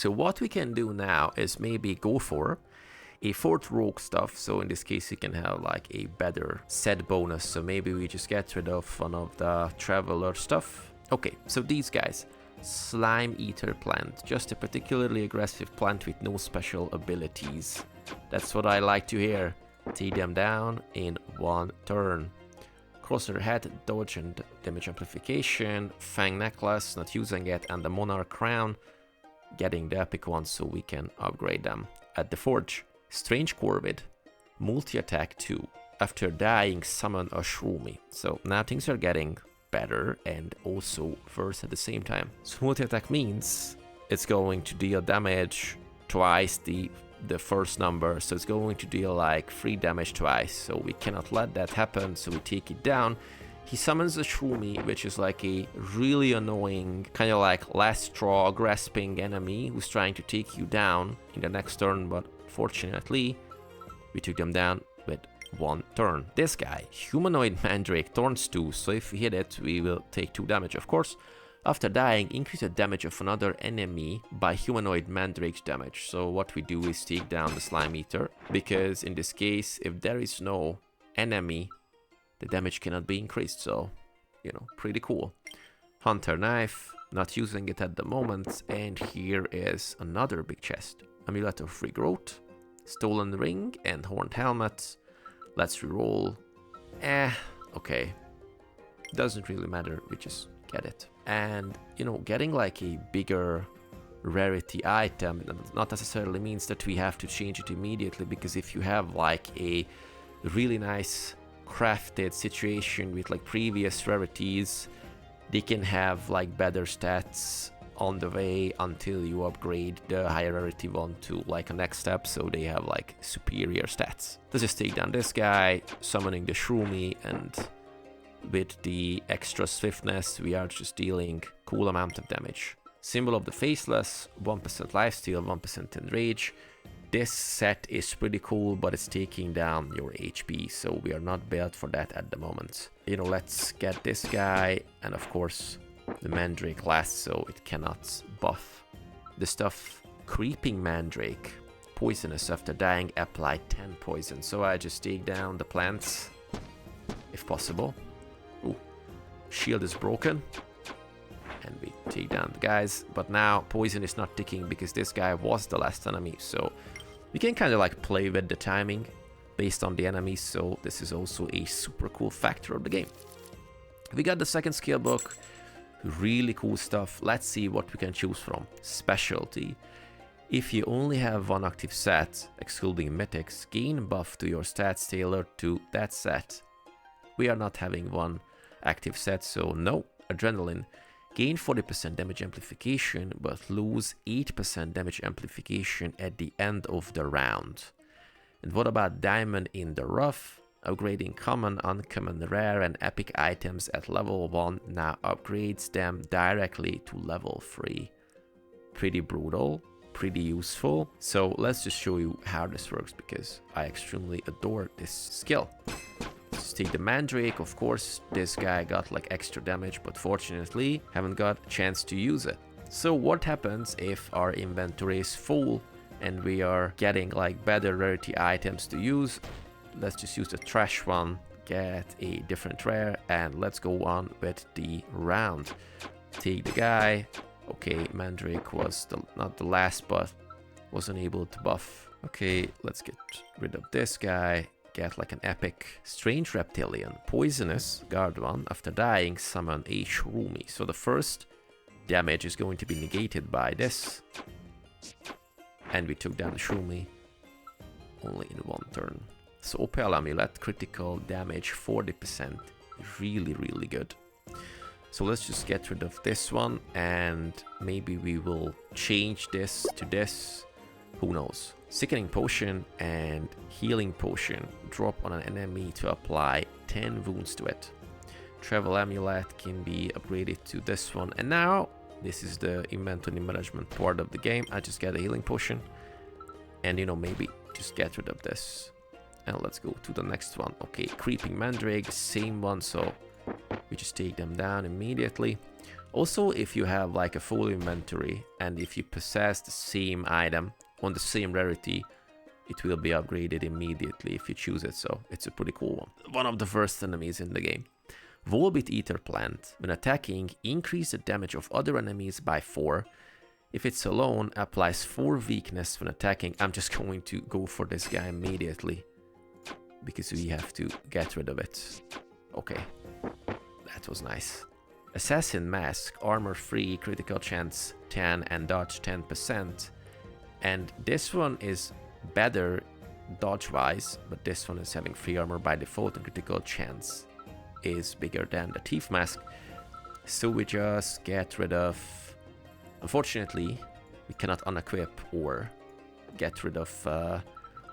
So what we can do now is maybe go for a fourth rogue stuff. So in this case, you can have like a better set bonus. So maybe we just get rid of one of the traveler stuff. Okay, so these guys, slime eater plant, just a particularly aggressive plant with no special abilities. That's what I like to hear. Take them down in one turn. Crosshair head, dodge and damage amplification, fang necklace, not using it, and the monarch crown, getting the epic one so we can upgrade them. At the forge, strange corvid, multi-attack 2. After dying, summon a shroomy. So now things are getting better and also worse at the same time. So multi-attack means it's going to deal damage twice the first number, so it's going to deal like 3 damage twice, so we cannot let that happen, so we take it down. He summons a shroomy, which is like a really annoying, kind of like last straw grasping enemy who's trying to take you down in the next turn, but fortunately we took them down with one turn. This guy, humanoid mandrake, thorns 2, so if we hit it we will take 2 damage, of course. After dying, increase the damage of another enemy by humanoid mandrake's damage. So what we do is take down the slime eater, because in this case, if there is no enemy, the damage cannot be increased. So, you know, pretty cool. Hunter knife, not using it at the moment. And here is another big chest. Amulet of regrowth, stolen ring, and horned helmet. Let's reroll. Okay. Doesn't really matter, we just get it. And, you know, getting like a bigger rarity item not necessarily means that we have to change it immediately, because if you have like a really nice crafted situation with like previous rarities, they can have like better stats on the way until you upgrade the higher rarity one to like a next step, so they have like superior stats. Let's just take down this guy, summoning the shroomy, and with the extra swiftness, we are just dealing cool amount of damage. Symbol of the Faceless, 1% lifesteal, 1% enrage. This set is pretty cool, but it's taking down your HP, so we are not built for that at the moment. You know, let's get this guy, and of course, the Mandrake lasts, so it cannot buff. The stuff, Creeping Mandrake, poisonous. After dying, apply 10 poison. So I just take down the plants, if possible. Ooh. Shield is broken, and we take down the guys, but now poison is not ticking because this guy was the last enemy, so we can kind of like play with the timing based on the enemies, so this is also a super cool factor of the game. We got the second skill book, really cool stuff. Let's see what we can choose from. Specialty. If you only have one active set, excluding mythics, gain buff to your stats tailored to that set. We are not having one active set, so no. Adrenaline. Gain 40% damage amplification, but lose 8% damage amplification at the end of the round. And what about Diamond in the Rough? Upgrading common, uncommon, rare, and epic items at level 1 now upgrades them directly to level 3. Pretty brutal, pretty useful. So let's just show you how this works, because I extremely adore this skill. Let's take the Mandrake. Of course, this guy got like extra damage, but fortunately haven't got a chance to use it. So what happens if our inventory is full and we are getting like better rarity items to use? Let's just use the trash one, get a different rare, and let's go on with the round. Take the guy. Okay, Mandrake was not the last, but was unable to buff. Okay, let's get rid of this guy. Get like an epic. Strange Reptilian, poisonous, guard 1. After dying, summon a shroomy. So the first damage is going to be negated by this. And we took down the shroomy only in one turn. So Opal Amulet, critical damage 40%. Really, really good. So let's just get rid of this one, and maybe we will change this to this. Who knows? Sickening Potion and Healing Potion. Drop on an enemy to apply 10 wounds to it. Travel Amulet can be upgraded to this one. And now, this is the inventory management part of the game. I just get a Healing Potion. And, you know, maybe just get rid of this. And let's go to the next one. Okay, Creeping Mandrake, same one, so we just take them down immediately. Also, if you have like a full inventory and if you possess the same item on the same rarity, it will be upgraded immediately if you choose it, so it's a pretty cool one. One of the first enemies in the game. Volbit Eater Plant. When attacking, increase the damage of other enemies by 4. If it's alone, applies 4 weakness when attacking. I'm just going to go for this guy immediately, because we have to get rid of it. Okay, that was nice. Assassin Mask, armor free, critical chance 10 and dodge 10%. And this one is better dodge wise, but this one is having free armor by default and critical chance is bigger than the Thief Mask. So we just get rid of... Unfortunately, we cannot unequip or get rid of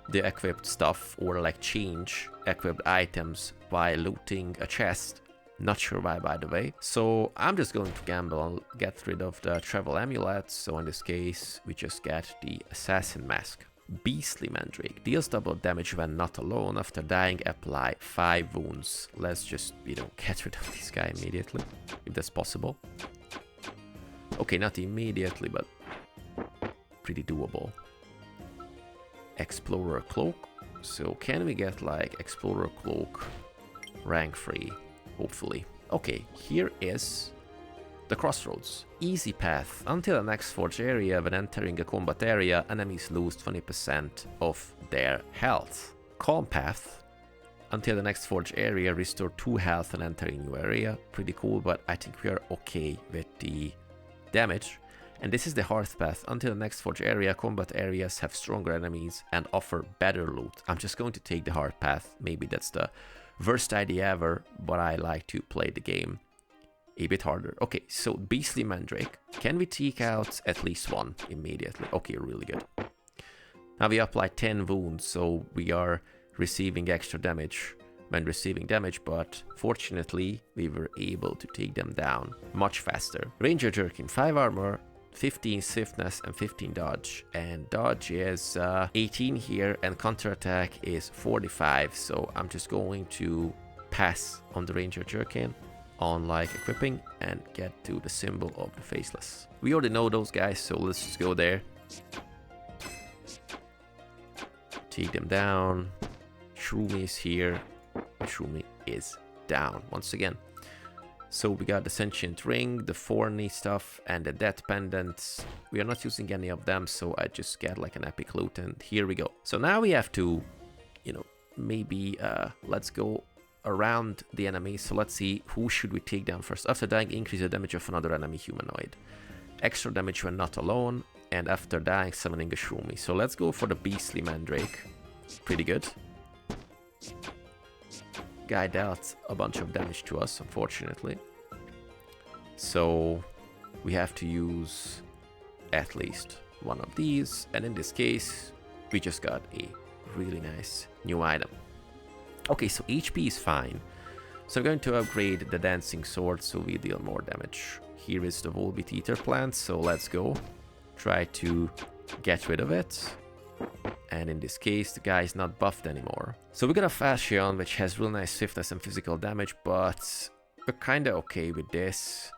the equipped stuff or like change equipped items by looting a chest. Not sure why, by the way. So I'm just going to gamble and get rid of the travel amulet. So in this case, we just get the Assassin Mask. Beastly Mandrake. Deals double damage when not alone. After dying, apply 5 wounds. Let's just, get rid of this guy immediately, if that's possible. Okay, not immediately, but pretty doable. Explorer Cloak. So can we get like Explorer Cloak rank 3? Hopefully. Okay, here is the Crossroads. Easy path. Until the next forge area, when entering a combat area, enemies lose 20% of their health. Calm path. Until the next forge area, restore 2 health when entering new area. Pretty cool, but I think we are okay with the damage. And this is the Hearth path. Until the next forge area, combat areas have stronger enemies and offer better loot. I'm just going to take the Hearth path. Maybe that's the worst idea ever, but I like to play the game a bit harder. Okay, so Beastly Mandrake. Can we take out at least 1 immediately? Okay, really good. Now we apply 10 wounds, so we are receiving extra damage when receiving damage, but fortunately we were able to take them down much faster. Ranger Jerkin, 5 armor, 15 swiftness and 15 dodge, and dodge is 18 here and counterattack is 45, so I'm just going to pass on the Ranger Jerkin on like equipping and get to the symbol of the Faceless. We already know those guys, so let's just go there. Take them down. Shroomy is here. Shroomy is down once again. So we got the Sentient Ring, the Thorny stuff, and the Death Pendants. We are not using any of them, so I just get like an epic loot, and here we go. So now we have to, maybe let's go around the enemy. So let's see, who should we take down first? After dying, increase the damage of another enemy humanoid. Extra damage when not alone, and after dying, summoning a Shroomy. So let's go for the Beastly Mandrake. Pretty good. Guy dealt a bunch of damage to us, unfortunately. So we have to use at least one of these, and in this case we just got a really nice new item. Okay, so HP is fine, so I'm going to upgrade the Dancing Sword so we deal more damage. Here is the Volbit Eater Plant, so let's go try to get rid of it. And in this case, the guy is not buffed anymore. So we got a Fashion, which has real nice swiftness and physical damage, but we're kinda okay with this.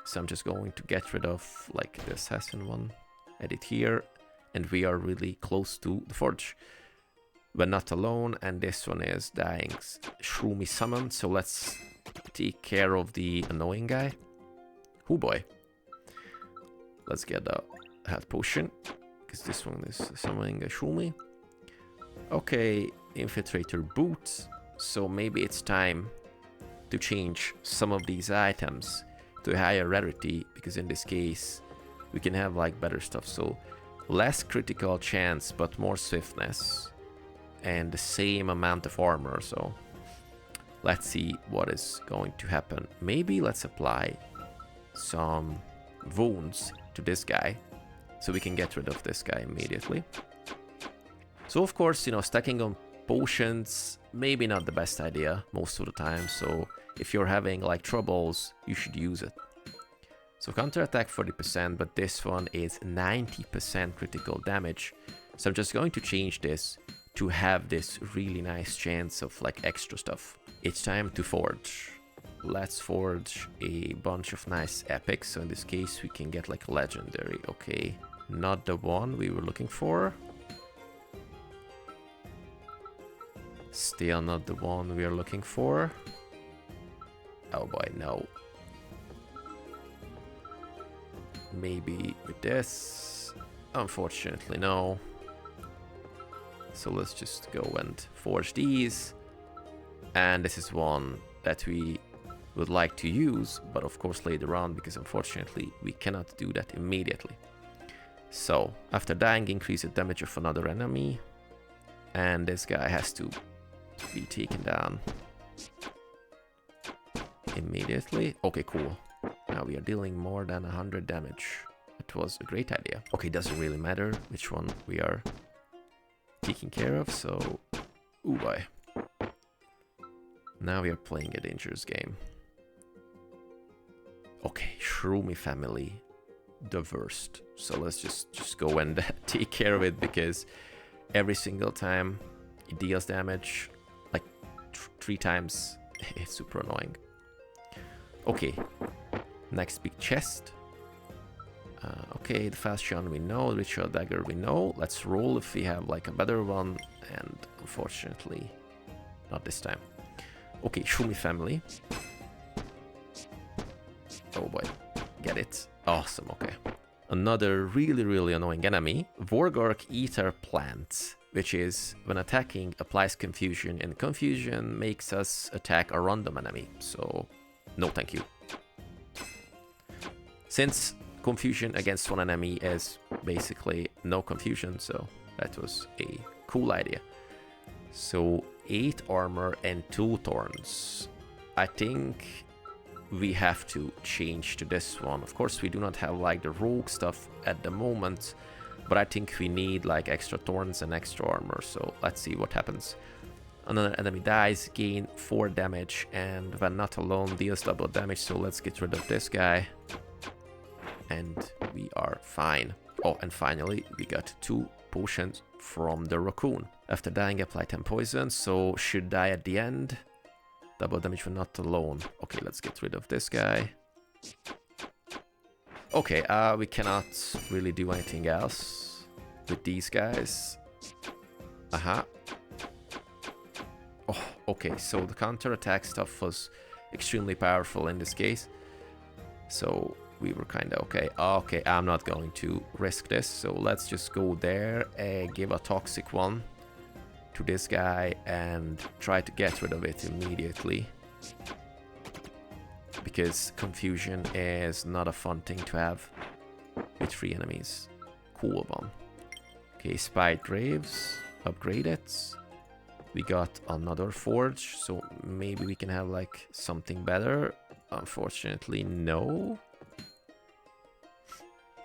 So I'm just going to get rid of like the Assassin one, edit here, and we are really close to the Forge. We're not alone, and this one is dying Shroomy Summon, so let's take care of the annoying guy. Oh boy. Let's get a health potion. This one is summoning a Shroomy. Okay, Infiltrator Boots. So maybe it's time to change some of these items to a higher rarity, because in this case we can have like better stuff. So less critical chance but more swiftness and the same amount of armor. So let's see what is going to happen. Maybe let's apply some wounds to this guy, so we can get rid of this guy immediately. So of course, stacking on potions, maybe not the best idea most of the time. So if you're having like troubles, you should use it. So counterattack 40%, but this one is 90% critical damage. So I'm just going to change this to have this really nice chance of like extra stuff. It's time to forge. let's forge a bunch of nice epics. So in this case, we can get like legendary. Okay, not the one we were looking for. Still not the one we are looking for. Oh boy, no. Maybe with this. Unfortunately, no. So let's just go and forge these. And this is one that we would like to use, but of course later on, because unfortunately we cannot do that immediately. So after dying, increase the damage of another enemy. And this guy has to be taken down immediately. Okay, cool. Now we are dealing more than 100 damage. It was a great idea. Okay, doesn't really matter which one we are taking care of, so... Ooh boy. Now we are playing a dangerous game. Okay, Shroomy family. The worst. So let's just go and take care of it, because every single time it deals damage, like 3 times, it's super annoying. Okay, next big chest. Okay, the fast shun we know, the ritual dagger we know. Let's roll if we have like a better one, and unfortunately, not this time. Okay, Shroomy family. Oh boy, get it. Awesome, okay. Another really annoying enemy, Vorgark Ether Plant, which is, when attacking, applies confusion, and confusion makes us attack a random enemy, so no thank you. Since confusion against one enemy is basically no confusion, so that was a cool idea. So 8 armor and 2 thorns. I think we have to change to this one. Of course, we do not have like the rogue stuff at the moment, but I think we need like extra thorns and extra armor, so let's see what happens. Another enemy dies, gain 4 damage, and when not alone deals double damage, so let's get rid of this guy. And we are fine. Oh, and finally, we got 2 potions from the raccoon. After dying, apply 10 poison, so should die at the end. Double damage when not alone. Okay, let's get rid of this guy. Okay, we cannot really do anything else with these guys. Oh, okay, so the counter-attack stuff was extremely powerful in this case. So we were kind of okay. Okay, I'm not going to risk this, so let's just go there and give a toxic one to this guy and try to get rid of it immediately, because confusion is not a fun thing to have with 3 enemies. Cool one. Okay, Spite Graves, upgrade it. We got another forge, so maybe we can have like something better. Unfortunately, no.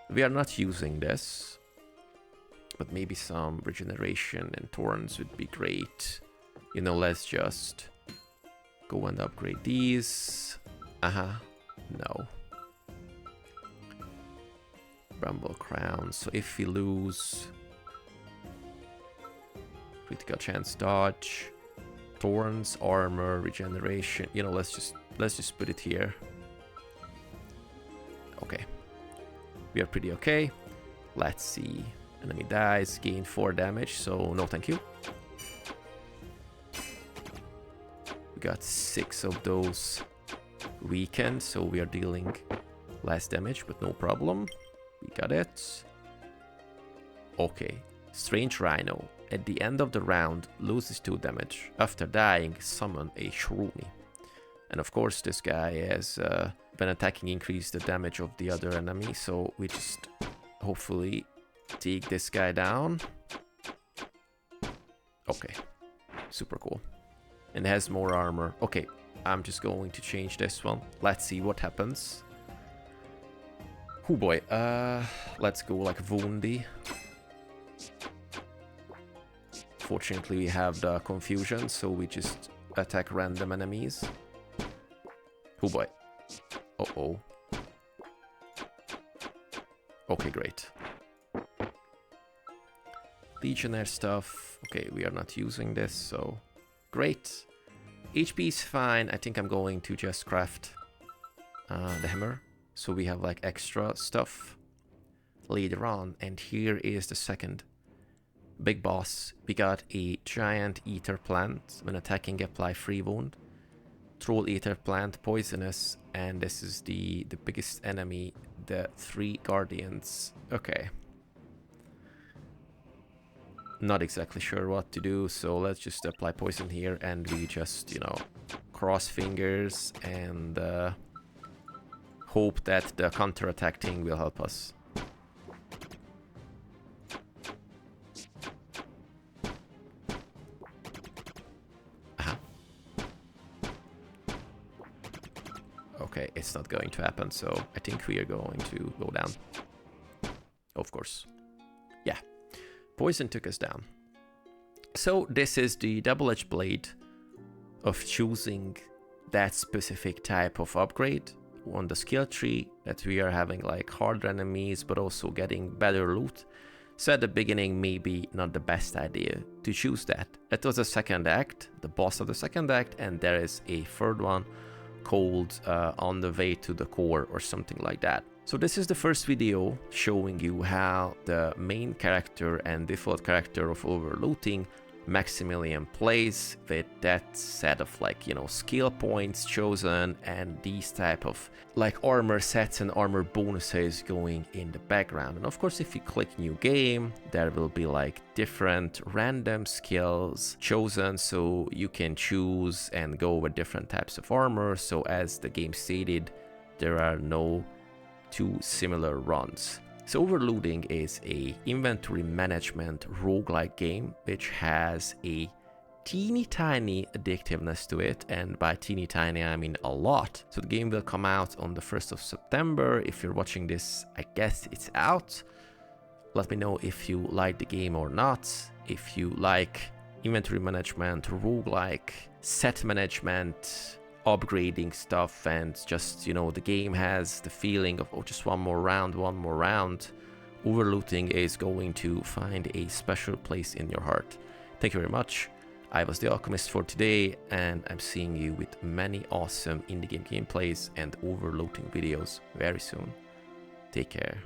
We are not using this, but maybe some regeneration and thorns would be great. You know, let's just go and upgrade these. No. Bramble Crown. So if we lose, critical chance dodge, thorns, armor, regeneration. You know, let's just put it here. Okay. We are pretty okay. Let's see. Enemy dies, gain 4 damage, so no thank you. We got 6 of those weakened, so we are dealing less damage, but no problem. We got it. Okay. Strange Rhino. At the end of the round, loses 2 damage. After dying, summon a Shroomy. And of course, this guy has, when attacking, increase the damage of the other enemy, so we just hopefully take this guy down. Okay, super cool. And has more armor. Okay, I'm just going to change this one. Let's see what happens. Oh boy, let's go like Woundy. Fortunately, we have the confusion, so we just attack random enemies. Oh boy. Uh-oh. Okay, great. Legionnaire stuff. Okay, we are not using this, so great. HP is fine. I think I'm going to just craft the hammer, so we have like extra stuff later on. And here is the second big boss. We got a giant ether plant. When attacking, apply free wound. Troll ether plant, poisonous, and this is the biggest enemy, the 3 guardians. Okay. Not exactly sure what to do, so let's just apply poison here, and we just, you know, cross fingers and hope that the counter-attack thing will help us. Okay, it's not going to happen, so I think we are going to go down. Of course. Yeah. Poison took us down. So this is the double-edged blade of choosing that specific type of upgrade on the skill tree, that we are having like harder enemies but also getting better loot. So at the beginning, maybe not the best idea to choose that. It was the second act, the boss of the second act, and there is a third one called On the Way to the Core or something like that. So this is the first video showing you how the main character and default character of Overlooting, Maximilian, plays with that set of like, you know, skill points chosen and these type of like armor sets and armor bonuses going in the background. And of course, if you click new game, there will be like different random skills chosen, so you can choose and go with different types of armor. So as the game stated, there are no 2 similar runs. So Overlooting is a inventory management roguelike game which has a teeny tiny addictiveness to it, and by teeny tiny I mean a lot. So the game will come out on the 1st of September. If you're watching this, I guess it's out. Let me know if you like the game or not. If you like inventory management, roguelike, set management, upgrading stuff, and just, you know, the game has the feeling of, oh, just one more round, Overlooting is going to find a special place in your heart. Thank you very much. I was the Alchemist for today, and I'm seeing you with many awesome indie game gameplays and Overlooting videos very soon. Take care.